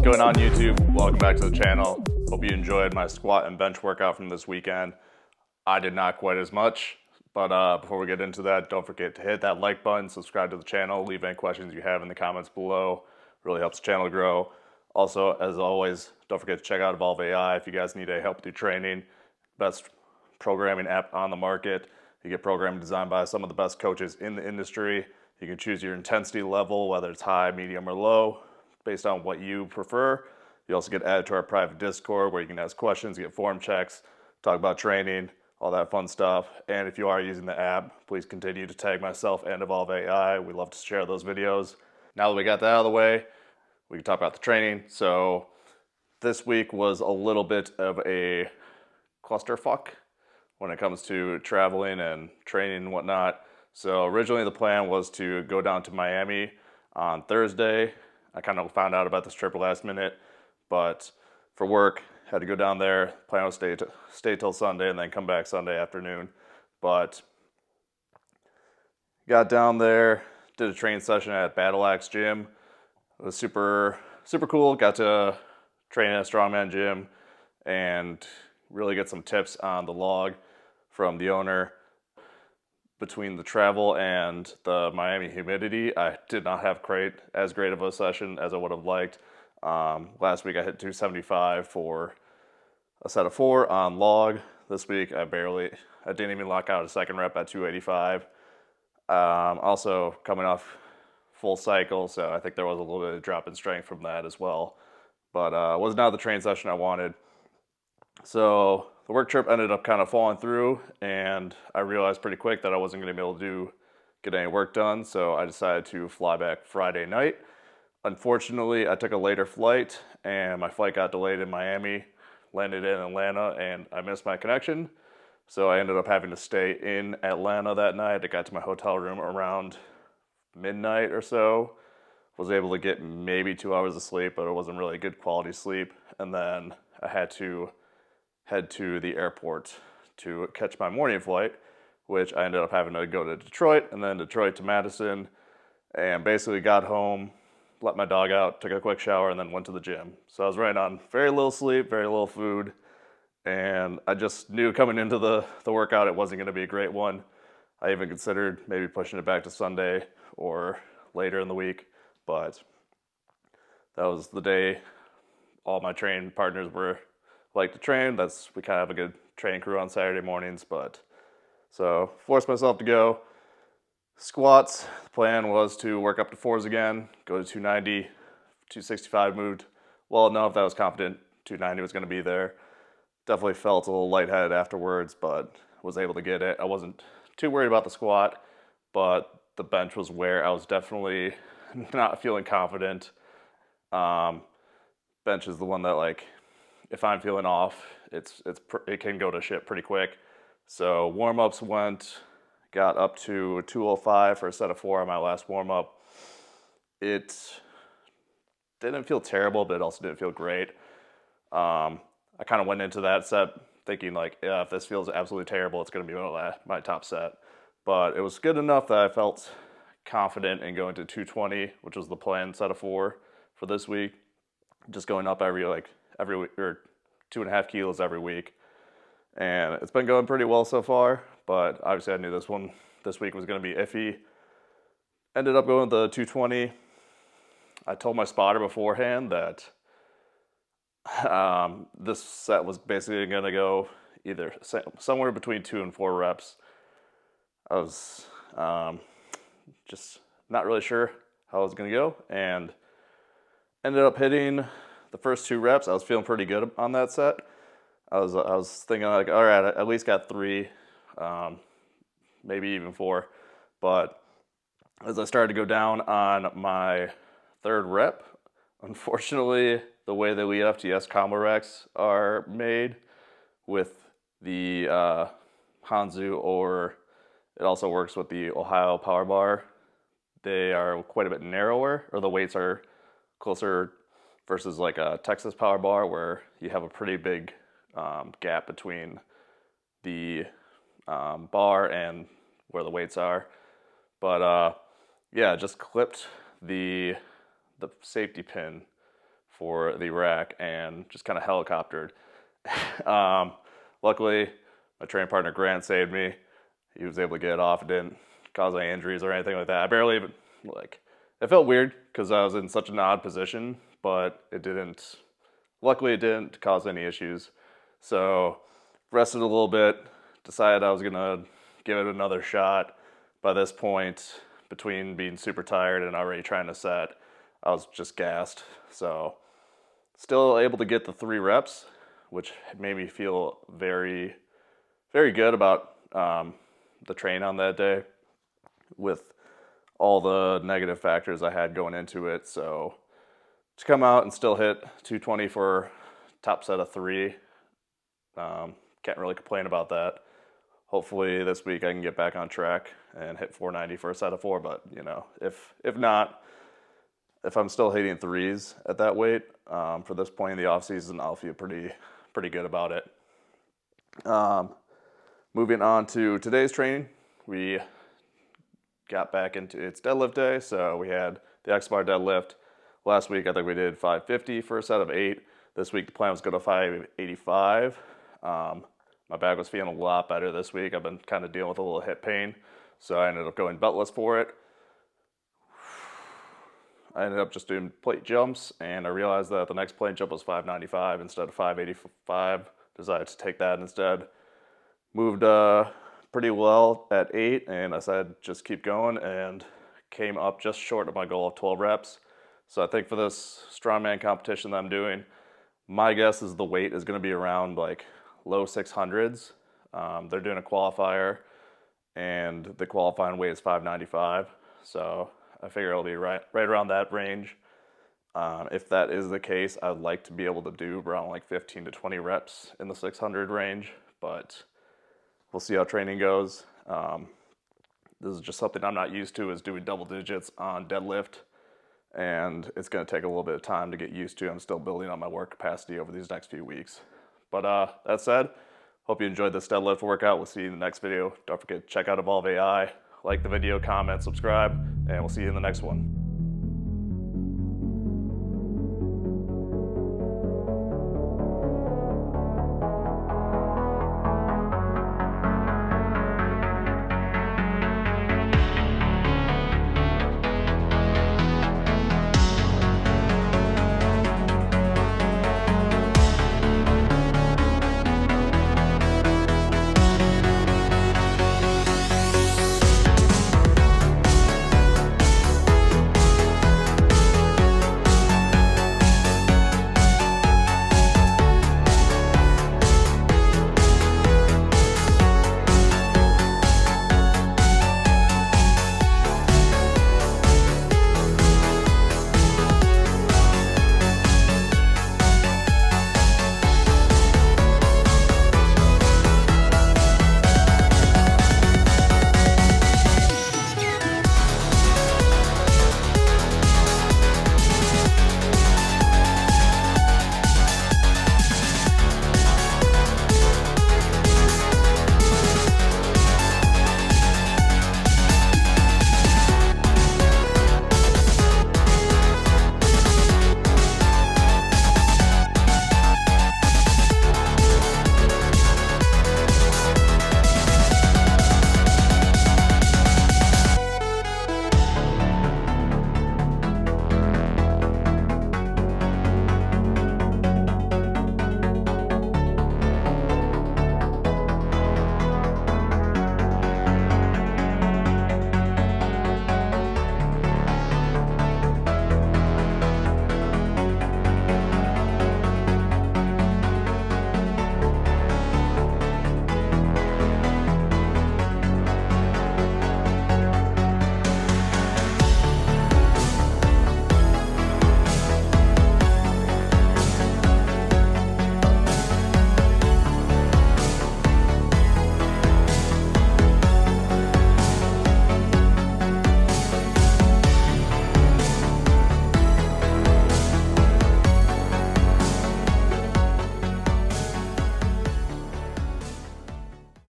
going on, YouTube? Welcome back to the channel. Hope you enjoyed my squat and bench workout from this weekend. I did not quite as much, but before we get into that, don't forget to hit that like button, subscribe to the channel, leave any questions you have in the comments below. Really helps the channel grow. Also, as always, don't forget to check out Evolve AI if you guys need any help with your training. Best programming app on the market. You get programming designed by some of the best coaches in the industry. You can choose your intensity level, whether it's high, medium, or low, based on what you prefer. You also get added to our private Discord where you can ask questions, get form checks, talk about training, all that fun stuff. And if you are using the app, please continue to tag myself and Evolve AI. We love to share those videos. Now that we got that out of the way, we can talk about the training. So this week was a little bit of a clusterfuck when it comes to traveling and training and whatnot. So originally the plan was to go down to Miami on Thursday. I kind of found out about this trip last minute, but for work, had to go down there. Plan was stay till Sunday and then come back Sunday afternoon. But got down there, did a training session at Plates-HAACK gym. It was super cool. Got to train at a strongman gym and really get some tips on the log from the owner. Between the travel and the Miami humidity, I did not have as great of a session as I would have liked. Last week I hit 275 for a set of 4 on log. This week I didn't even lock out a second rep at 285. Also coming off full cycle, so I think there was a little bit of drop in strength from that as well. But it was not the train session I wanted. So the work trip ended up kind of falling through, and I realized pretty quick that I wasn't going to be able to get any work done, so I decided to fly back Friday night. Unfortunately, I took a later flight, and my flight got delayed in Miami, landed in Atlanta, and I missed my connection. So I ended up having to stay in Atlanta that night. I got to my hotel room around midnight or so. Was able to get maybe 2 hours of sleep, but it wasn't really good quality sleep. And then I had to head to the airport to catch my morning flight, which I ended up having to go to Detroit and then Detroit to Madison, and basically got home, let my dog out, took a quick shower, and then went to the gym. So I was running on very little sleep, very little food, and I just knew coming into the workout it wasn't going to be a great one. I even considered maybe pushing it back to Sunday or later in the week, but that was the day all my training partners like to train. We kind of have a good training crew on Saturday mornings, but so forced myself to go. Squats, the plan was to work up to 4s again, go to 290, 265 moved well enough that I was confident 290 was going to be there. Definitely felt a little lightheaded afterwards, but was able to get it. I wasn't too worried about the squat, but the bench was where I was definitely not feeling confident. Bench is the one that, like, if I'm feeling off, it can go to shit pretty quick. So warm-ups got up to 205 for a set of 4 on my last warm-up. It didn't feel terrible, but it also didn't feel great. I kind of went into that set thinking, like, yeah, if this feels absolutely terrible, it's going to be my top set. But it was good enough that I felt confident in going to 220, which was the planned set of 4 for this week. Just going up every week, or 2.5 kilos every week, and it's been going pretty well so far. But obviously I knew this week was going to be iffy. Ended up going with the 220. I told my spotter beforehand that this set was basically going to go either somewhere between 2 and 4 reps. I was just not really sure how it was going to go, and ended up hitting the first 2 reps. I was feeling pretty good on that set. I was thinking, like, all right, I at least got 3, maybe even 4. But as I started to go down on my 3rd rep, unfortunately, the way the lead FTS combo racks are made with the Hansu, or it also works with the Ohio Power Bar, they are quite a bit narrower, or the weights are closer versus like a Texas Power Bar, where you have a pretty big gap between the bar and where the weights are. But yeah, just clipped the safety pin for the rack and just kind of helicoptered. Luckily, my training partner Grant saved me. He was able to get it off. It didn't cause any injuries or anything like that. I barely even, like, it felt weird because I was in such an odd position, but it didn't, luckily it didn't cause any issues. So rested a little bit, decided I was gonna give it another shot. By this point, between being super tired and already trying to set, I was just gassed. So still able to get the 3 reps, which made me feel very, very good about the train on that day with all the negative factors I had going into it. So to come out and still hit 220 for top set of 3, can't really complain about that. Hopefully this week I can get back on track and hit 490 for a set of 4, but you know, if not, if I'm still hitting 3s at that weight, for this point in the off season, I'll feel pretty good about it. Moving on to today's training, we got back into, it's deadlift day, so we had the X-bar deadlift. Last week I think we did 550 for a set of 8. This week the plan was to go to 585. My back was feeling a lot better this week. I've been kind of dealing with a little hip pain, so I ended up going beltless for it. I ended up just doing plate jumps, and I realized that the next plate jump was 595 instead of 585. Decided to take that instead. Moved pretty well at 8, and I said just keep going, and came up just short of my goal of 12 reps. So I think for this strongman competition that I'm doing, my guess is the weight is going to be around like low 600s. They're doing a qualifier, and the qualifying weight is 595. So I figure it'll be right around that range. If that is the case, I'd like to be able to do around like 15 to 20 reps in the 600 range, but we'll see how training goes. This is just something I'm not used to, is doing double digits on deadlift, and it's going to take a little bit of time to get used to. I'm still building on my work capacity over these next few weeks. But that said, hope you enjoyed this deadlift workout. We'll see you in the next video. Don't forget to check out Evolve AI, like the video, comment, subscribe, and we'll see you in the next one.